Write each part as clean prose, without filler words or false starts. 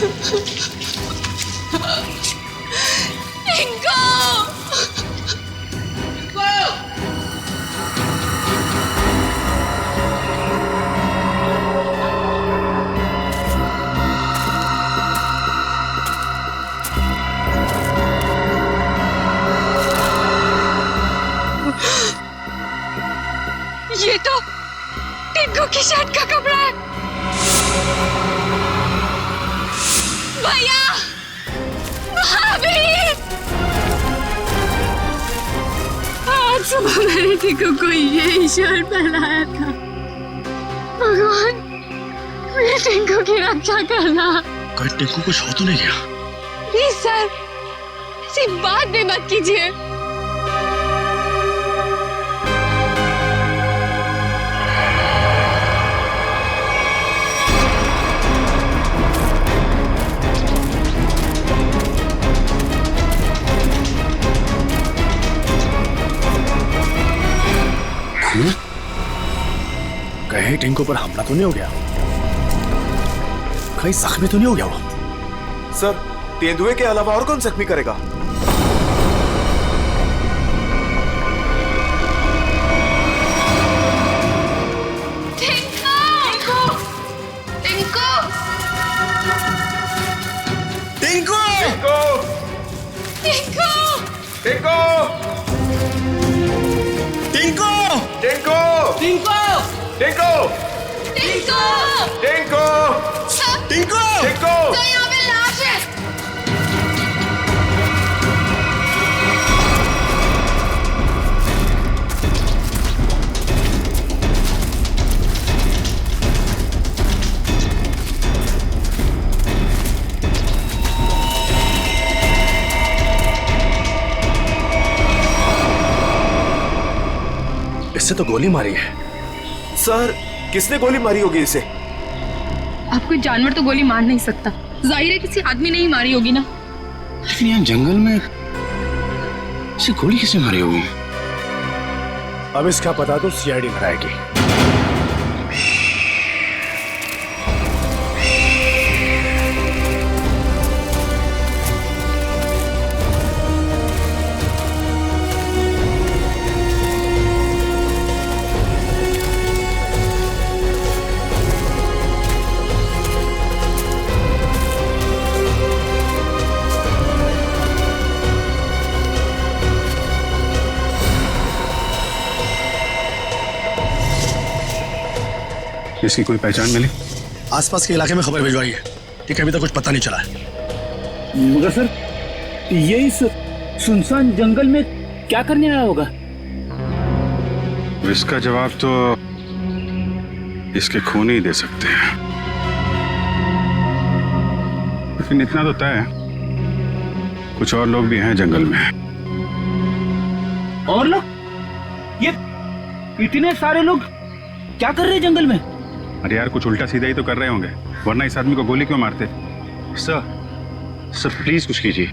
टिंकू! ये तो टिंकू की शर्ट का कपड़ा है। भैया, भाभी! आज सुबह मैंने टिंकू को ये शर्ट पहनाया था। भगवान, मेरे टिंकू की रक्षा करना। कहीं टिंकू कुछ हो तो नहीं गया? प्लीज सर, ऐसी बात भी मत कीजिए। कहीं टिंकू पर हमला तो नहीं हो गया? कहीं जख्मी तो नहीं हो गया वो? सर, तेंदुए के अलावा और कौन जख्मी करेगा? टिंकू! टिंकू! टिंकू! टिंकू! टिंकू! टिंकू! टिंकू! टिंकू! टिंकू! टिंकू! टिंकू! तो यहाँ पे लाश है। इससे तो गोली मारी है। सर, किसने गोली मारी होगी इसे? अब कोई जानवर तो गोली मार नहीं सकता। जाहिर है किसी आदमी ने ही मारी होगी ना। लेकिन यहाँ जंगल में इसे गोली किसने मारी होगी? अब इसका पता तो सीआईडी लगाएगी। इसकी कोई पहचान मिली? आसपास के इलाके में खबर भिजवाई है, ठीक है? अभी तक कुछ पता नहीं चला है। मगर सर, ये इस सुनसान जंगल में क्या करने आया होगा? इसका जवाब तो इसके खून ही दे सकते हैं। लेकिन इतना तो तय है, कुछ और लोग भी हैं जंगल में। और लोग? ये इतने सारे लोग क्या कर रहे हैं जंगल में? अरे यार, कुछ उल्टा सीधा ही तो कर रहे होंगे, वरना इस आदमी को गोली क्यों मारते? सर प्लीज कुछ कीजिए,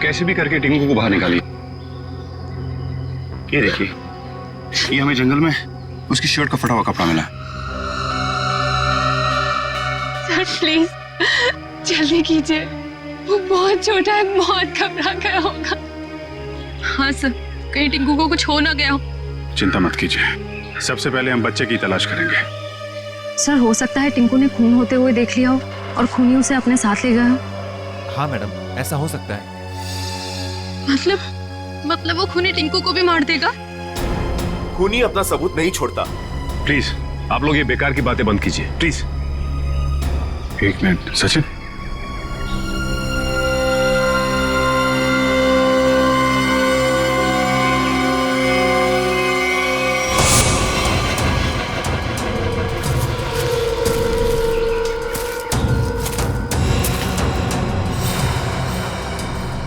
कैसे भी करके टिंकू को बाहर निकालिए। ये देखिए, ये हमें जंगल में उसकी शर्ट का फटा हुआ कपड़ा मिला। सर प्लीज जल्दी कीजिए, वो बहुत छोटा है, बहुत घबरा गया होगा। हाँ सर, कहीं टिंकू को कुछ हो ना गया हो। चिंता मत कीजिए, सबसे पहले हम बच्चे की तलाश करेंगे। सर, हो सकता है टिंकू ने खून होते हुए देख लिया हो और खूनी उसे अपने साथ ले गया हो। हाँ मैडम, ऐसा हो सकता है। मतलब वो खूनी टिंकू को भी मार देगा? खूनी अपना सबूत नहीं छोड़ता। प्लीज आप लोग ये बेकार की बातें बंद कीजिए, प्लीज। एक मिनट सचिन,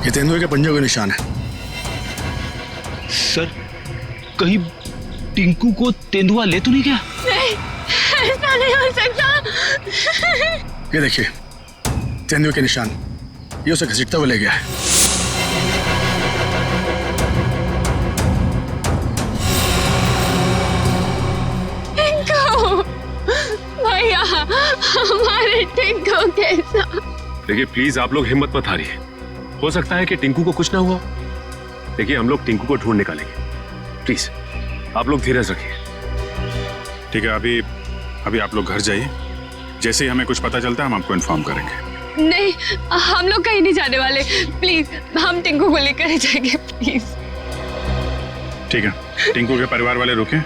ये तेंदुए के पंजों के निशान है। सर, कहीं टिंकू को तेंदुआ ले तो नहीं गया? नहीं, ऐसा नहीं हो सकता। ये देखिए, तेंदुए के निशान, ये उसे घसीटता हुआ ले गया है। टिंकू, भैया, हमारे टिंकू के साथ। देखिए प्लीज आप लोग हिम्मत मत हारिए, हो सकता है कि टिंकू को कुछ ना हुआ। देखिए हम लोग टिंकू को ढूंढ निकालेंगे, प्लीज आप लोग धीरज रखिए। ठीक है, अभी आप लोग घर जाइए, जैसे ही हमें कुछ पता चलता है हम आपको इन्फॉर्म करेंगे। नहीं, हम लोग कहीं नहीं जाने वाले, प्लीज हम टिंकू को लेकर ही जाएंगे, प्लीज। ठीक है, टिंकू के परिवार वाले रुके,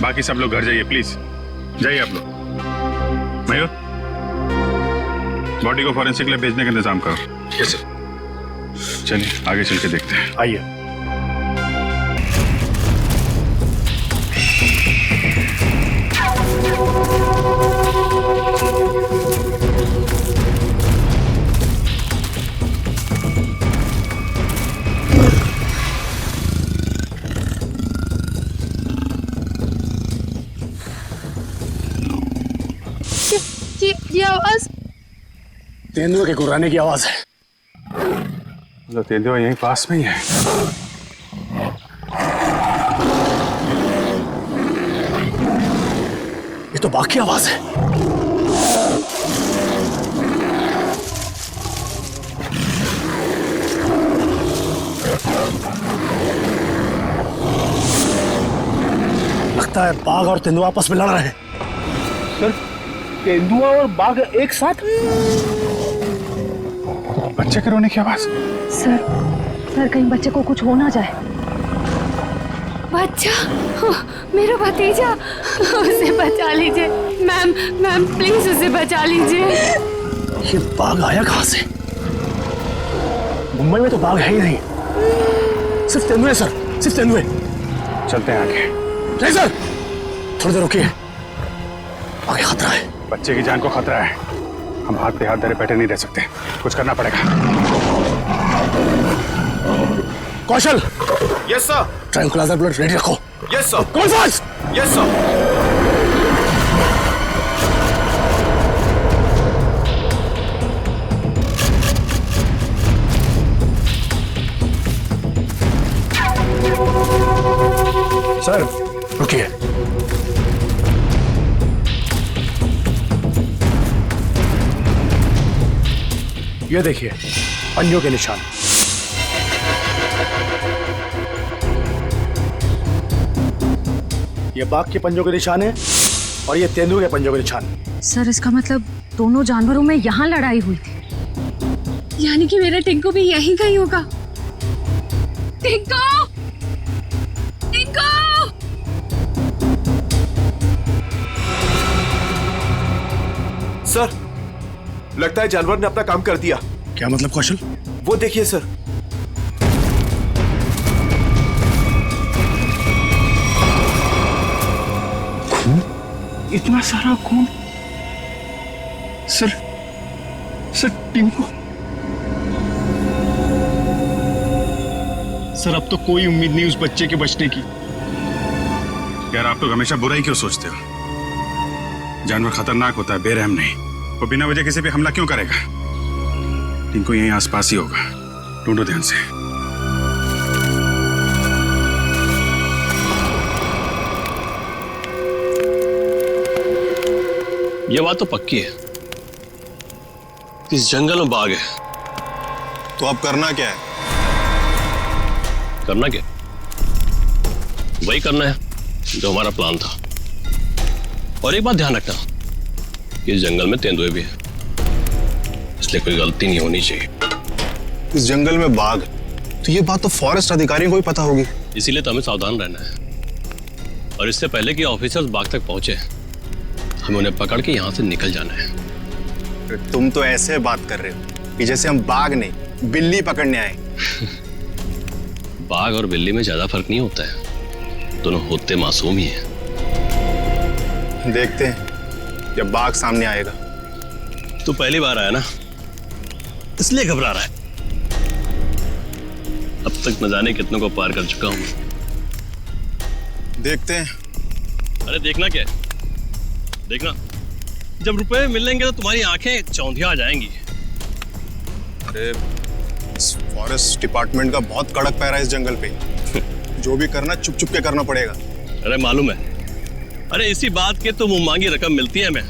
बाकी सब लोग घर जाइए, प्लीज जाइए आप लोग। मयूर, बॉडी को फॉरेंसिक लैब भेजने का इंतजाम करो। Yes sir. चलिए आगे चल के देखते हैं। आइए। ये आवाज तेंदुए के गुर्राने की आवाज है। तो तेंदुआ यहीं पास में ही है। ये तो बाघ की आवाज है। लगता है बाघ और तेंदुआ आपस में लड़ रहे हैं। सर, तेंदुआ और बाघ एक साथ? बच्चे के रोने की आवाज। सर कहीं बच्चे को कुछ हो ना जाए। बच्चा, मेरा भतीजा, उसे बचा लीजिए मैम प्लीज उसे बचा लीजिए। ये बाघ आया कहां से? मुंबई में तो बाघ है ही नहीं, सिर्फ तेंदुए सर, सिर्फ तेंदुए। चलते हैं आगे। नहीं सर, थोड़ी देर रुकिए, आगे खतरा है। बच्चे की जान को खतरा है, हम हाथ पे हाथ धरे बैठे नहीं रह सकते, कुछ करना पड़ेगा। Kaushal, yes sir. Tranquilliser blood ready रखो। Yes sir. कौन फास्ट? Yes sir. सर रुकिए। ये देखिए पंजों के निशान। ये बाघ के पंजों के निशान है और ये तेंदुए के पंजों के निशान। सर इसका मतलब दोनों जानवरों में यहाँ लड़ाई हुई थी। यानी कि मेरा टिंकू भी यहीं कहीं होगा। टिंकू, टिंकू! सर, लगता है जानवर ने अपना काम कर दिया। क्या मतलब कौशल? वो देखिए सर। इतना सारा खून। सर टिंकू। सर अब तो कोई उम्मीद नहीं उस बच्चे के बचने की। यार आप लोग हमेशा बुरा ही क्यों सोचते हो? जानवर खतरनाक होता है, बेरहम नहीं। वो बिना वजह किसी पे हमला क्यों करेगा? टिंकू यहीं आसपास ही होगा, ढूंढो ध्यान से। ये बात तो पक्की है, इस जंगल में बाघ है। तो अब करना क्या है? करना क्या? वही करना है जो हमारा प्लान था। और एक बात ध्यान रखना, इस जंगल में तेंदुए भी है, इसलिए कोई गलती नहीं होनी चाहिए। इस जंगल में बाघ, तो ये बात तो फॉरेस्ट अधिकारियों को भी पता होगी। इसीलिए तो हमें सावधान रहना है, और इससे पहले कि ऑफिसर्स बाघ तक पहुंचे हमें उन्हें पकड़ के यहाँ से निकल जाना है। तुम तो ऐसे बात कर रहे हो कि जैसे हम बाघ नहीं बिल्ली पकड़ने आए। बाघ और बिल्ली में ज्यादा फर्क नहीं होता है, दोनों होते मासूम ही हैं। देखते हैं जब बाघ सामने आएगा। तू पहली बार आया ना, इसलिए घबरा रहा है। अब तक न जाने कितनों को पार कर चुका हूं। देखते हैं। अरे देखना क्या है? देखना, जब रुपए मिलेंगे तो तुम्हारी आंखें चौंधिया आ जाएंगी। अरे फॉरेस्ट डिपार्टमेंट का बहुत कड़क पैरा है इस जंगल पे। जो भी करना चुप चुप के करना पड़ेगा। अरे मालूम है, अरे इसी बात के तो मुंह मांगी रकम मिलती है हमें।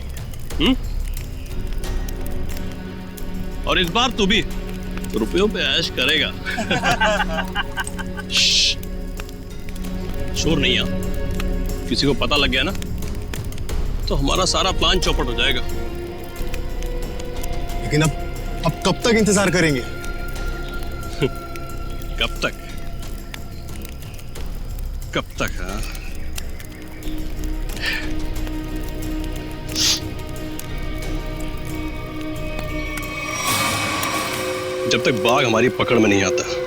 और इस बार तू भी रुपयों पे ऐश करेगा। शोर नहीं आ, किसी को पता लग गया ना तो हमारा सारा प्लान चौपट हो जाएगा। लेकिन अब कब तक इंतजार करेंगे? कब तक? कब तक? हाँ, जब तक बाघ हमारी पकड़ में नहीं आता।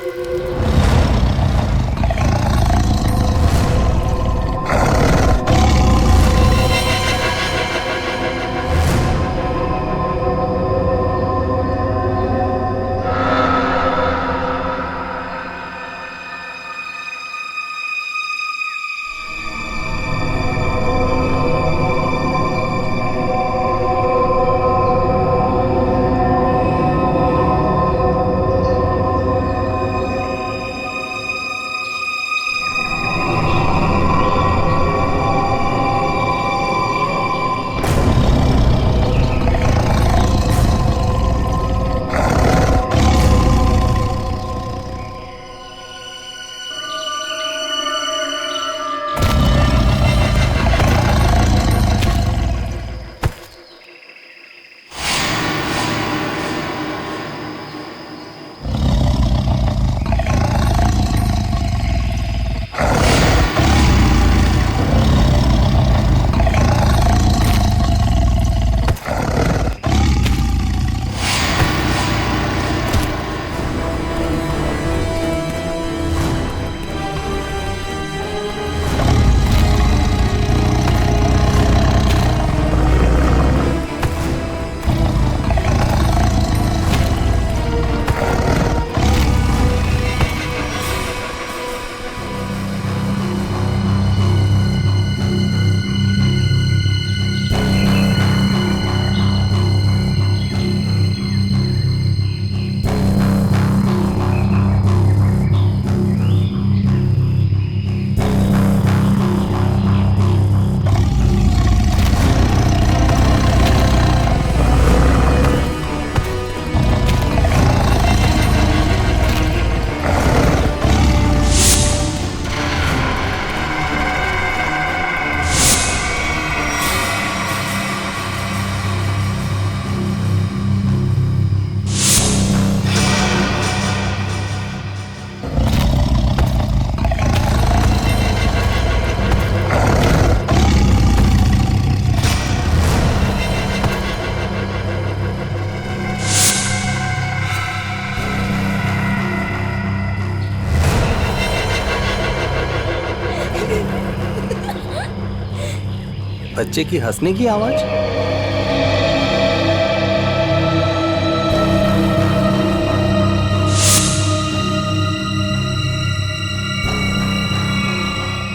बच्चे की हंसने की आवाज।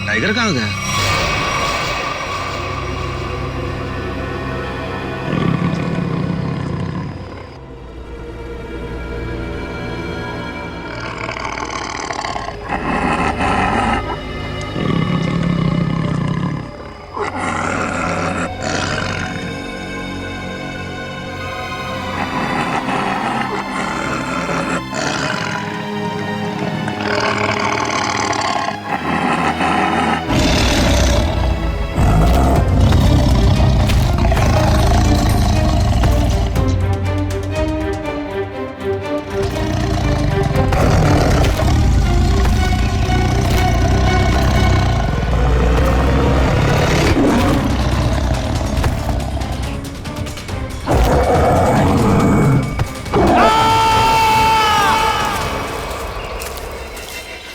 टाइगर कहाँ गया?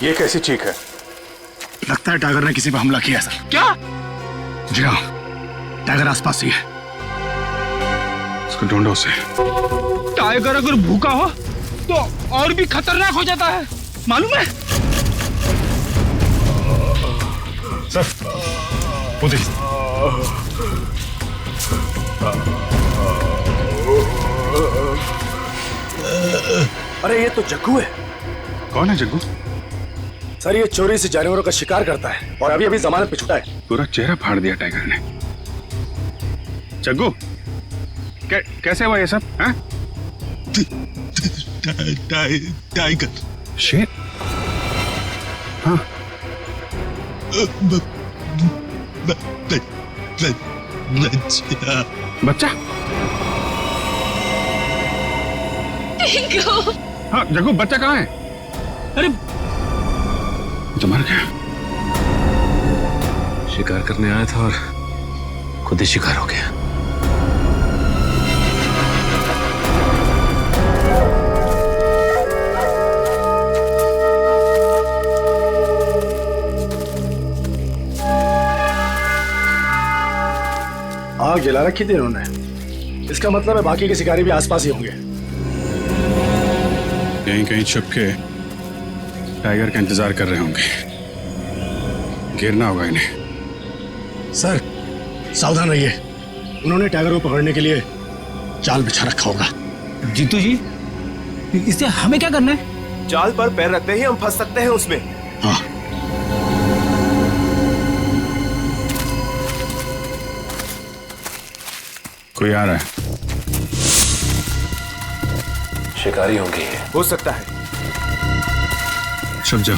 ये कैसी चीख है? लगता है टाइगर ने किसी पर हमला किया सर। क्या? जी हाँ, टाइगर आसपास ही है। उसको ढूंढो उसे। टाइगर अगर भूखा हो तो और भी खतरनाक हो जाता है, मालूम है? सर, वो देखिए। अरे ये तो जग्गू है। कौन है जग्गू? सर ये चोरी से जानवरों का शिकार करता है और अभी अभी जमानत पे छुटा है। पूरा चेहरा फाड़ दिया टाइगर ने। जग्गू, कैसे हुआ ये सब? टाइगर। शेर? हाँ। बच्चा? टिंकू। हाँ जग्गू, बच्चा कहाँ है? अरे तो मर गया। शिकार करने आया था और खुद ही शिकार हो गया। आग जला रखी थी इन्होंने। इसका मतलब है बाकी के शिकारी भी आसपास ही होंगे। कहीं कहीं छुप के टाइगर का इंतजार कर रहे होंगे। गिरना होगा इन्हें। सर सावधान रहिए, उन्होंने टाइगर को पकड़ने के लिए जाल बिछा रखा होगा। जीतू जी, इससे हमें क्या करना है? जाल पर पैर रखते ही हम फंस सकते हैं उसमें। हाँ। कोई आ रहा है। शिकारी होंगे ये। हो सकता है। छुप जाओ।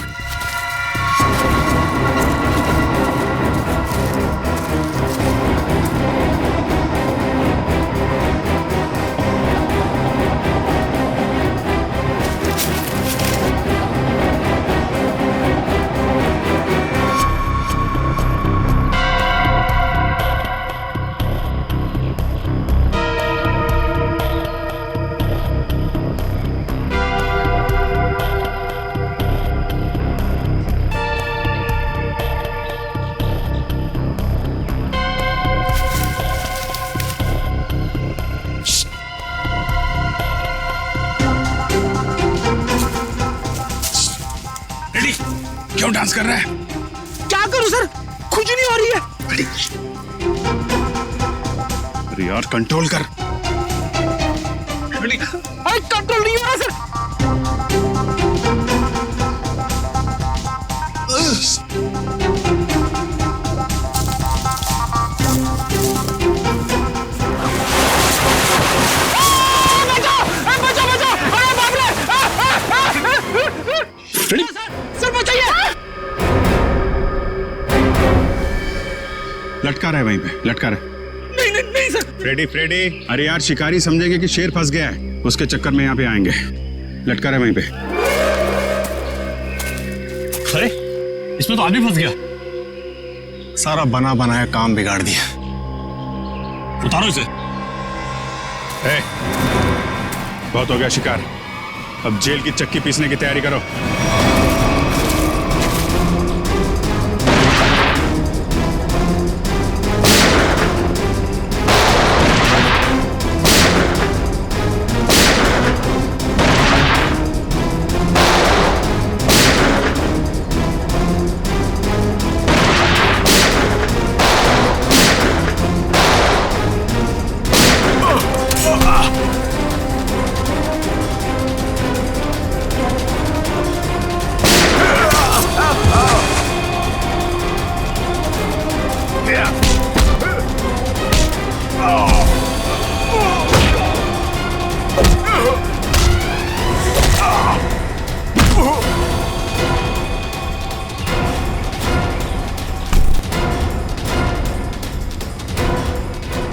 क्यों डांस कर रहा है? क्या करूं सर, खुद नहीं हो रही है। अरे यार कंट्रोल कर। अरे कंट्रोल नहीं हो रहा सर। सर बचाइए। लटका रहा है वहीं पे, लटका रहा है। नहीं नहीं नहीं सर। फ्रेडी फ्रेडी, अरे यार शिकारी समझेंगे कि शेर फंस गया है, उसके चक्कर में यहाँ पे आएंगे। लटका रहा है वहीं पे। अरे इसमें तो आदमी फंस गया। सारा बना बनाया काम बिगाड़ दिया। उतारो इसे। ए, बहुत हो गया शिकार, अब जेल की चक्की पीसने की तैयारी करो।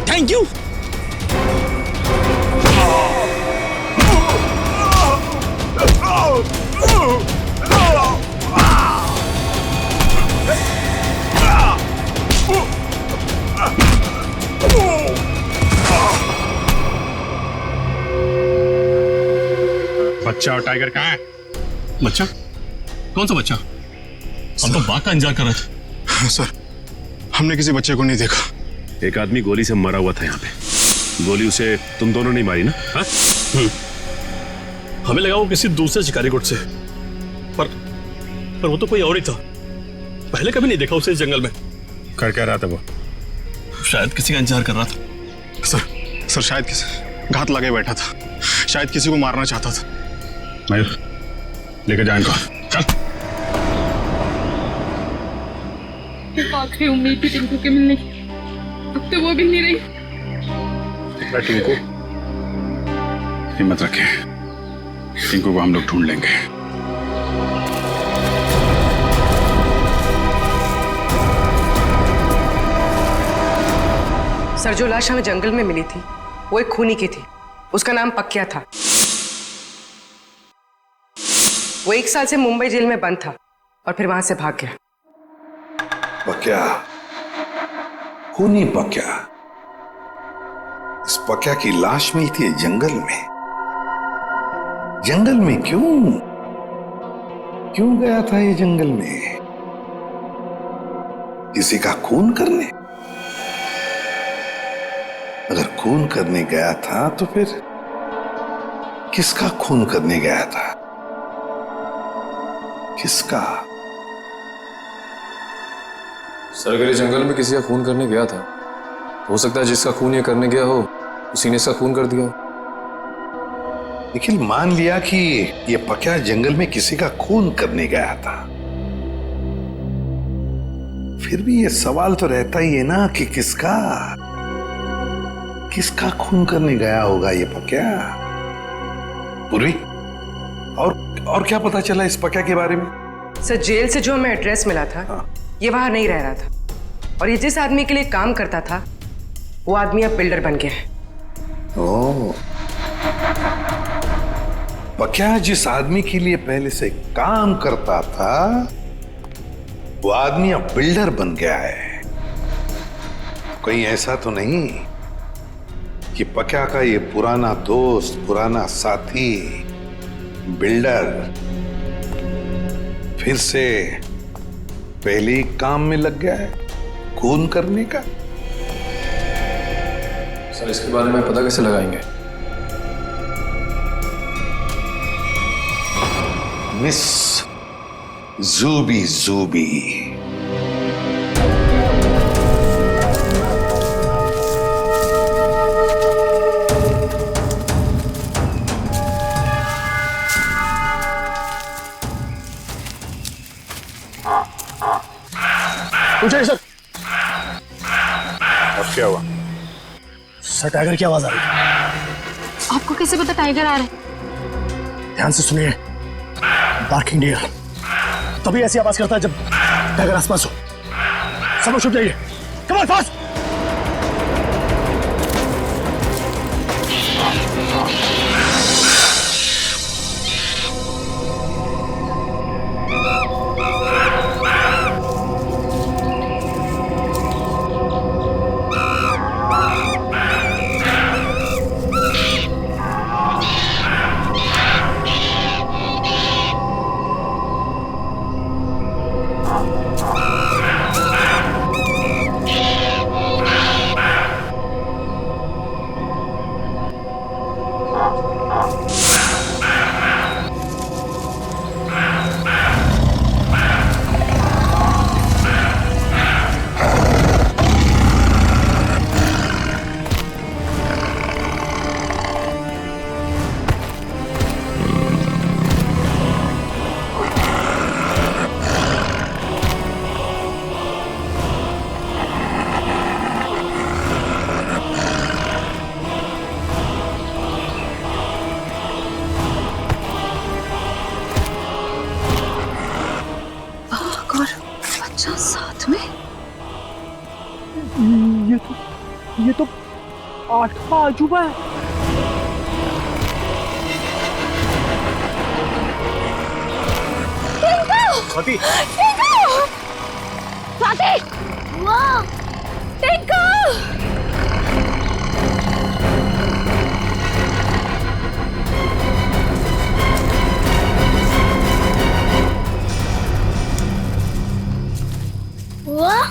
Thank you. बच्चा और टाइगर कहाँ है? बच्चा? कौन सा बच्चा? हम तो बाघ का इंतजार कर रहे थे। सर हमने किसी बच्चे को नहीं देखा। एक आदमी गोली से मरा हुआ था यहाँ पे। गोली उसे तुम दोनों ने मारी ना? हाँ? हमें लगा वो किसी दूसरे शिकारी गुट से, पर वो तो कोई और ही था। पहले कभी नहीं देखा उसे इस जंगल में। कर क्या रहा था वो? शायद किसी का इंतजार कर रहा था। सर शायद किसी घात लगे बैठा था, शायद किसी को मारना चाहता था। मयूर लेकर जाए इनको। चल। आखिरी उम्मीद थी टिंकू के मिलने की, अब तो वो भी नहीं रही। टिंकू हिम्मत रखें, टिंकू को हम लोग ढूंढ लेंगे। सर, जो लाश हमें जंगल में मिली थी वो एक खूनी की थी। उसका नाम पक्या था। वो 1 साल से मुंबई जेल में बंद था और फिर वहां से भाग गया। पक्या, खूनी पक्या। इस पक्या की लाश मिलती है जंगल में। जंगल में क्यों गया था ये जंगल में? किसी का खून करने? अगर खून करने गया था तो फिर किसका खून करने गया था? किसका? सर, अगर ये जंगल में किसी का खून करने गया था, हो सकता है जिसका खून ये करने गया हो उसी ने इसका खून कर दिया। निखिल, मान लिया कि ये पक्या जंगल में किसी का खून करने गया था, फिर भी ये सवाल तो रहता ही है ना कि किसका खून करने गया होगा ये पक्या? पूर्वी, और क्या पता चला इस पक्या के बारे में? सर, जेल से जो हमें एड्रेस मिला था, ये वहां नहीं रह रहा था और ये जिस आदमी के लिए काम करता था वो आदमी अब बिल्डर बन गया है। ओह, पक्या जिस आदमी के लिए पहले से काम करता था वो आदमी अब बिल्डर बन गया है। कहीं ऐसा तो नहीं कि पक्या का ये पुराना दोस्त, पुराना साथी बिल्डर फिर से पहले ही काम में लग गया है खून करने का? सर, इसके बारे में पता कैसे लगाएंगे? मिस जूबी। पूछे सर। अब क्या हुआ? सर, टाइगर की आवाज आ रही है। आपको कैसे पता टाइगर आ रहा है? ध्यान से सुनिए। बार्किंग डियर तभी ऐसी आवाज करता है जब टाइगर आसपास हो। सब लोग छुप जाइए। Come on, fast. साथ में ये तो 8वां अजूबा है। स्वाति, वाह, टिंकू! वाह!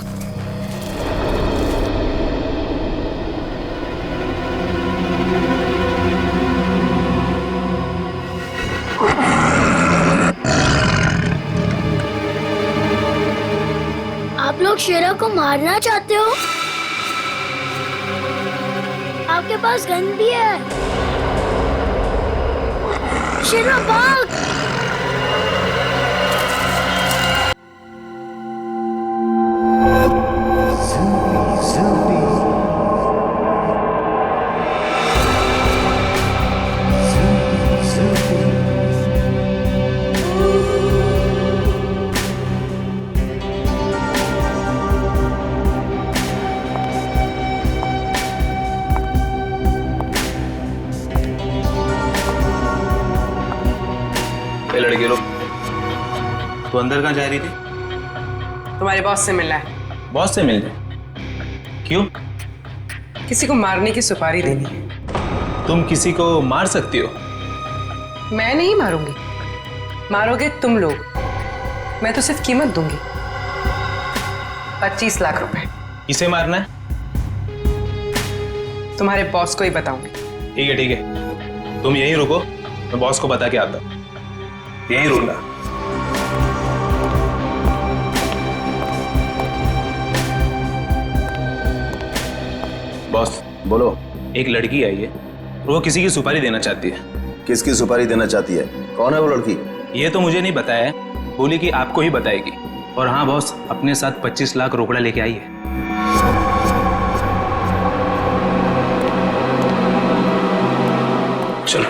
आप लोग शेरा को मारना चाहते हो? आपके पास गन भी है। शेरा भाग! ये लड़के लोग, तू अंदर कहाँ जा रही थी? तुम्हारे बॉस से मिलना है। बॉस से मिलने? क्यों? किसी को मारने की सुपारी देनी है। तुम किसी को मार सकती हो? मैं नहीं मारूंगी, मारोगे तुम लोग। मैं तो सिर्फ कीमत दूंगी, 25 लाख रुपए। किसे मारना है? तुम्हारे बॉस को ही बताऊंगी। ठीक है ठीक है, तुम यहीं रुको, मैं बॉस को बता के आता हूं। यहीं रुकना। बॉस बोलो। एक लड़की आई है, वो किसी की सुपारी देना चाहती है। किसकी सुपारी देना चाहती है? कौन है वो लड़की? ये तो मुझे नहीं बताया है, बोली कि आपको ही बताएगी। और हाँ बॉस, अपने साथ 25 लाख रोकड़ा लेके आई है। चलो।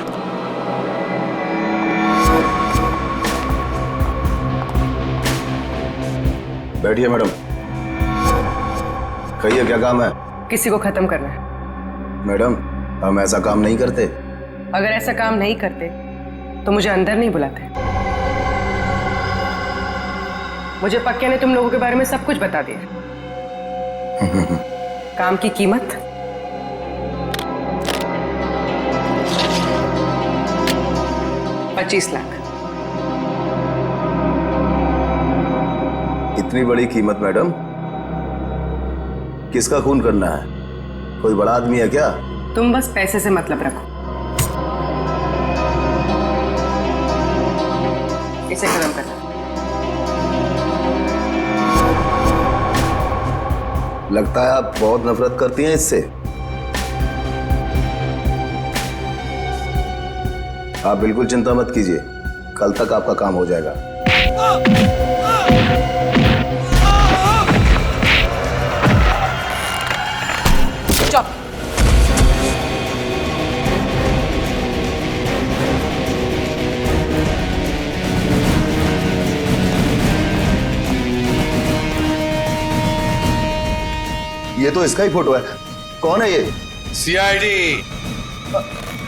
बैठिए मैडम। कहिए क्या काम है? किसी को खत्म करना है। मैडम, हम ऐसा काम नहीं करते। अगर ऐसा काम नहीं करते तो मुझे अंदर नहीं बुलाते। मुझे पक्के ने तुम लोगों के बारे में सब कुछ बता दिया। काम की कीमत 25 लाख। इतनी बड़ी कीमत मैडम? किसका खून करना है? कोई बड़ा आदमी है क्या? तुम बस पैसे से मतलब रखो। इसे खत्म करना। लगता है आप बहुत नफरत करती हैं इससे। आप बिल्कुल चिंता मत कीजिए, कल तक आपका काम हो जाएगा। चुप। ये तो इसका ही फोटो है। कौन है ये? सीआईडी।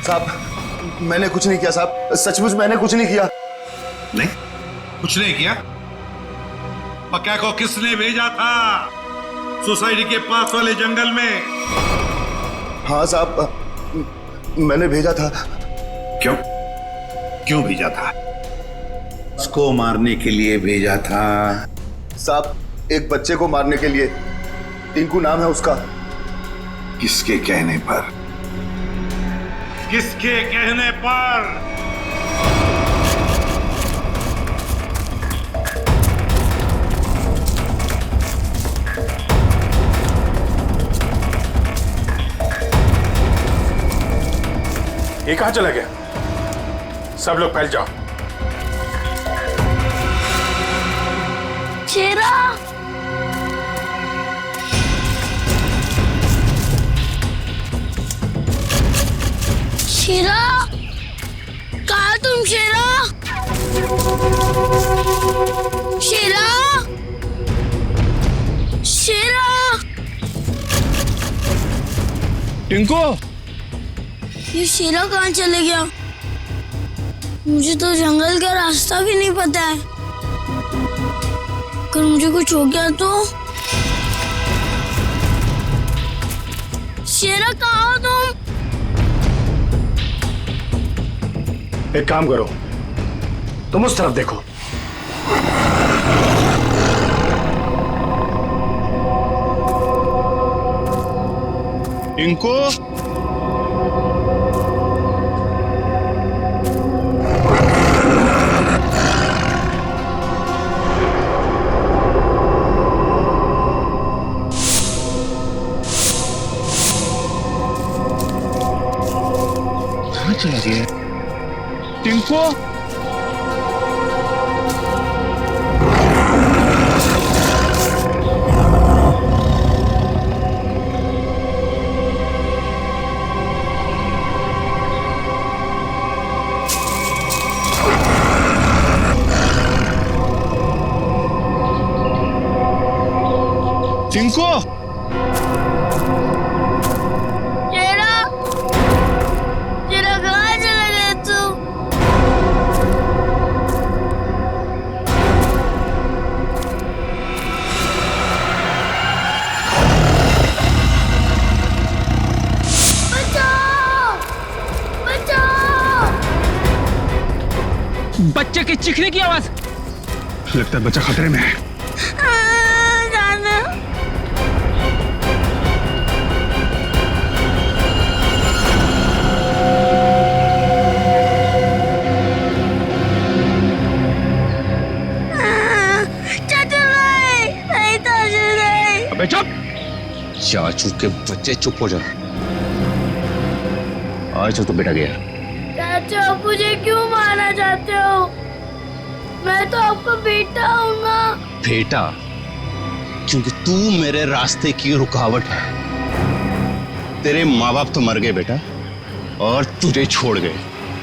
साहब, मैंने कुछ नहीं किया साहब, सचमुच मैंने कुछ नहीं किया। नहीं, कुछ नहीं किया? पक्का को किसने भेजा था सोसाइटी के पास वाले जंगल में? हाँ साहब, मैंने भेजा था। क्यों भेजा था? उसको मारने के लिए भेजा था? साहब, एक बच्चे को मारने के लिए। टिंकू नाम है उसका। किसके कहने पर? किसके कहने पर? ये कहां चला गया? सब लोग फैल जाओ। शेरा, शेरा, कहा तुम? शेरा, शेरा, शेरा। टिंको, ये शेरा कहाँ चले गया? मुझे तो जंगल का रास्ता भी नहीं पता है। अगर मुझे कुछ हो गया तो? शेरा, कहाँ हो तुम? एक काम करो, तुम उस तरफ देखो। इनको चला गया टिंको। टिंको, शेरा, शेरा कहाँ चला गया तू? बच्चे के चीखने की आवाज। लगता है बच्चा खतरे में है। अबे चुप! चाचू के बच्चे चुप हो जाओ। आज तो बेटा गया। चाचा आप मुझे क्यों मारना चाहते हो? मैं तो आपका बेटा हूँ ना। बेटा? क्योंकि तू मेरे रास्ते की रुकावट है। तेरे माँ बाप तो मर गए बेटा, और तुझे छोड़ गए।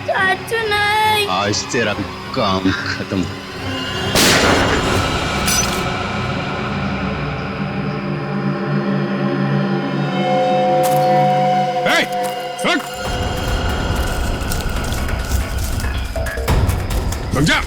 चाचू नहीं। आज तेरा काम खत्म। रुक जा।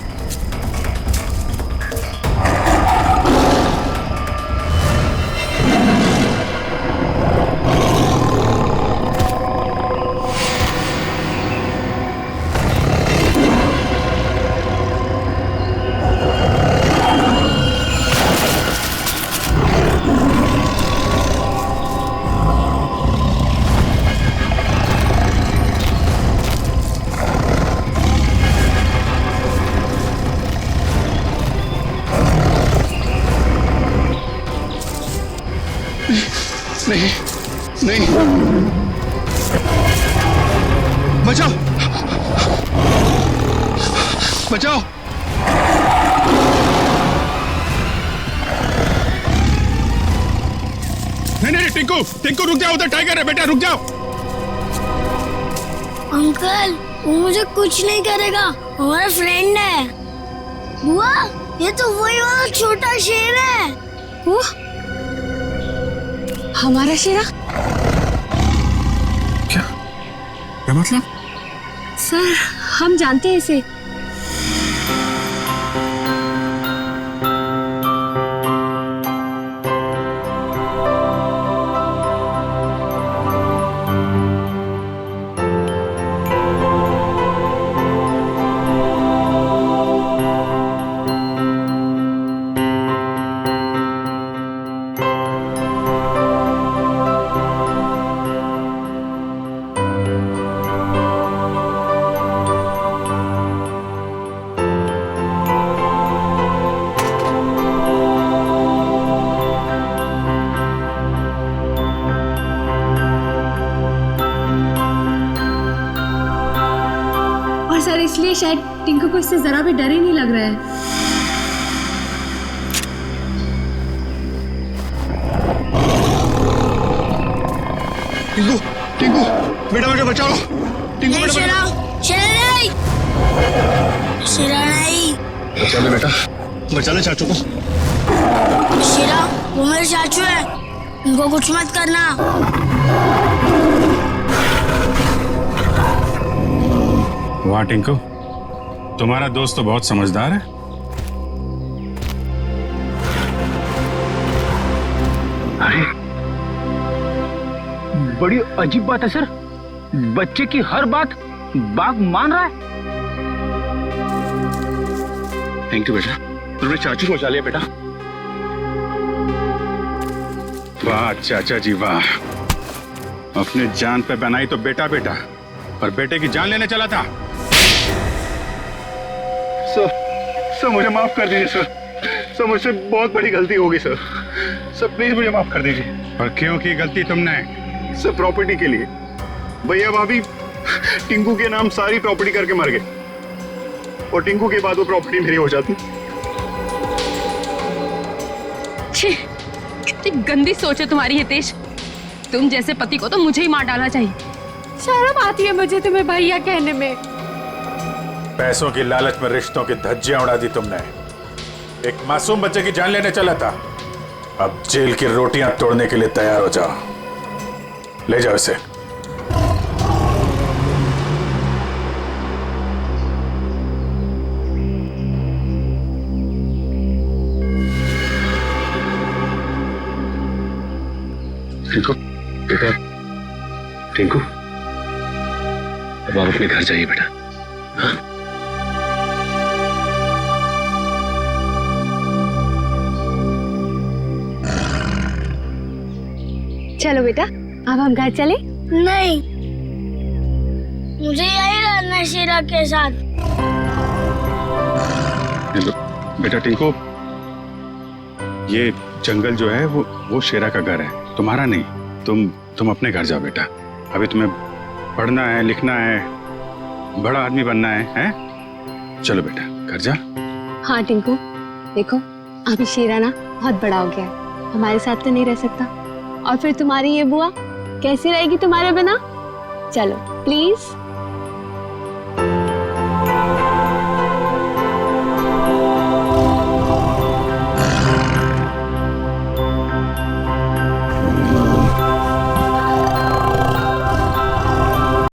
नहीं नहीं, बचाओ बचाओ। नहीं टिंकू, टिंकू रुक जाओ, उधर टाइगर है बेटा, रुक जाओ। अंकल वो मुझे कुछ नहीं करेगा, हमारा फ्रेंड है। बुआ ये तो वही वाला छोटा शेर है। वो हमारा शेरा? क्या मतलब? सर हम जानते हैं इसे। सर इसलिए शायद टिंकू को इससे जरा भी डर ही नहीं लग रहा है। टिंकू टिंकू बेटा बेटा बचाओ। टिंकू बेटा शेरा नहीं, शेरा नहीं। बचा ले बेटा, बचा ले चाचू को। शेरा वो मेरे चाचू है, उनको कुछ मत करना। वाह टिंकू, तुम्हारा दोस्त तो बहुत समझदार है। अरे बड़ी अजीब बात है सर, बच्चे की हर बात बाघ मान रहा है। थैंक यू बेटा, तुमने चाचू को बचा लिया बेटा। वाह चाचा जी वाह, अपने जान पे बनाई तो बेटा बेटा, पर बेटे की जान लेने चला था। सर मुझे माफ कर दीजिए सर मुझसे बहुत बड़ी गलती होगी सर प्लीज मुझे माफ कर दीजिए। और क्यों की गलती तुमने? सर प्रॉपर्टी के लिए। भैया भाभी टिंकू के नाम सारी प्रॉपर्टी करके मर गए, और टिंकू के बाद वो प्रॉपर्टी मेरी हो जाती। कितनी गंदी सोच है तुम्हारी हितेश, तुम जैसे पति को तो मुझे ही मार डालना चाहिए। शर्म आती है मुझे तुम्हें भैया कहने में। पैसों की लालच में रिश्तों की धज्जियां उड़ा दी तुमने। एक मासूम बच्चे की जान लेने चला था, अब जेल की रोटियां तोड़ने के लिए तैयार हो जाओ। ले जाओ इसे। टिंकू बेटा, टिंकू अब आप अपने घर जाइए बेटा। हाँ? चलो बेटा, अब हम घर चले। नहीं, मुझे यही रहना है शीरा के साथ। बेटा टिंकू, ये जंगल जो है वो शेरा का घर है, तुम्हारा नहीं। तुम अपने घर जाओ बेटा। अभी तुम्हें पढ़ना है, लिखना है, बड़ा आदमी बनना है, हैं? चलो बेटा घर जा। हाँ टिंकू, देखो अभी शीरा ना बहुत बड़ा हो गया है, हमारे साथ तो नहीं रह सकता, और फिर तुम्हारी ये बुआ कैसी रहेगी तुम्हारे बिना? चलो प्लीज।